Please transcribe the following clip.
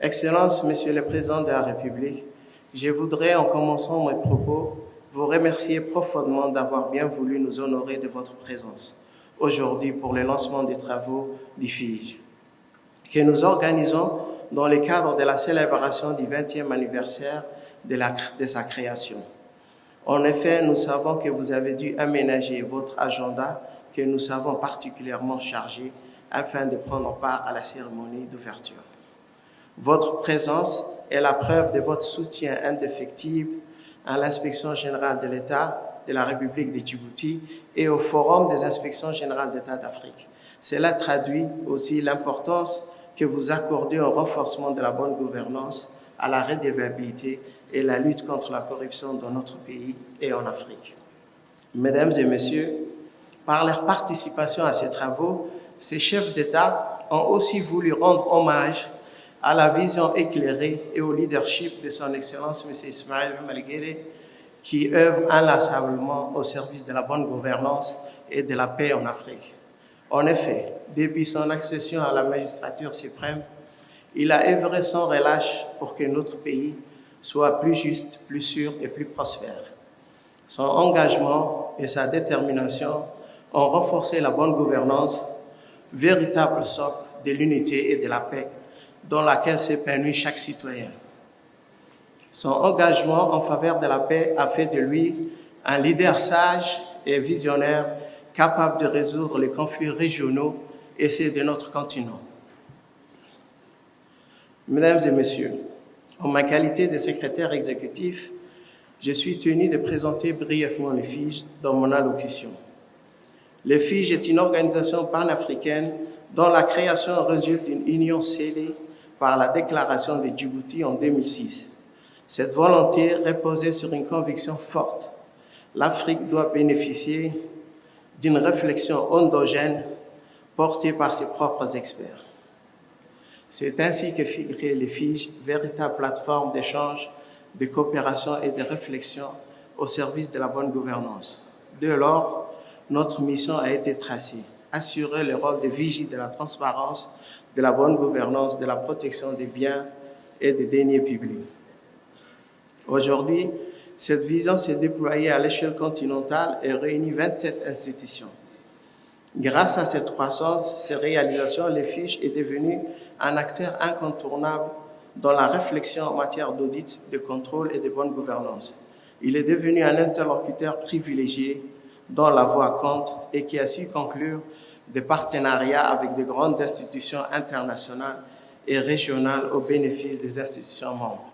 Excellences, Monsieur le Président de la République, je voudrais, en commençant mes propos, vous remercier profondément d'avoir bien voulu nous honorer de votre présence aujourd'hui pour le lancement des travaux du FIJ, que nous organisons dans le cadre de la célébration du 20e anniversaire de sa création. En effet, nous savons que vous avez dû aménager votre agenda que nous savons particulièrement chargé afin de prendre part à la cérémonie d'ouverture. Votre présence est la preuve de votre soutien indéfectible à l'Inspection générale de l'État de la République de Djibouti et au Forum des inspections générales d'État d'Afrique. Cela traduit aussi l'importance que vous accordez au renforcement de la bonne gouvernance, à la redevabilité et la lutte contre la corruption dans notre pays et en Afrique. Mesdames et messieurs, par leur participation à ces travaux, ces chefs d'État ont aussi voulu rendre hommage à la vision éclairée et au leadership de son Excellence M. Ismaël Malguéré, qui œuvre inlassablement au service de la bonne gouvernance et de la paix en Afrique. En effet, depuis son accession à la magistrature suprême, il a œuvré sans relâche pour que notre pays soit plus juste, plus sûr et plus prospère. Son engagement et sa détermination ont renforcé la bonne gouvernance, véritable socle de l'unité et de la paix dans laquelle s'épanouit chaque citoyen. Son engagement en faveur de la paix a fait de lui un leader sage et visionnaire capable de résoudre les conflits régionaux et ceux de notre continent. Mesdames et messieurs, en ma qualité de secrétaire exécutif, je suis tenu de présenter brièvement le FIJ dans mon allocution. Le FIJ est une organisation panafricaine dont la création résulte d'une union scellée par la déclaration de Djibouti en 2006. Cette volonté reposait sur une conviction forte. L'Afrique doit bénéficier d'une réflexion endogène portée par ses propres experts. C'est ainsi que fut créé le FIJ, véritable plateforme d'échange, de coopération et de réflexion au service de la bonne gouvernance. Dès lors, notre mission a été tracée, assurer le rôle de vigie de la transparence, de la bonne gouvernance, de la protection des biens et des deniers publics. Aujourd'hui, cette vision s'est déployée à l'échelle continentale et réunit 27 institutions. Grâce à cette croissance, ces réalisations, le FIJ est devenu un acteur incontournable dans la réflexion en matière d'audit, de contrôle et de bonne gouvernance. Il est devenu un interlocuteur privilégié dont la voix compte et qui a su conclure des partenariats avec de grandes institutions internationales et régionales au bénéfice des institutions membres.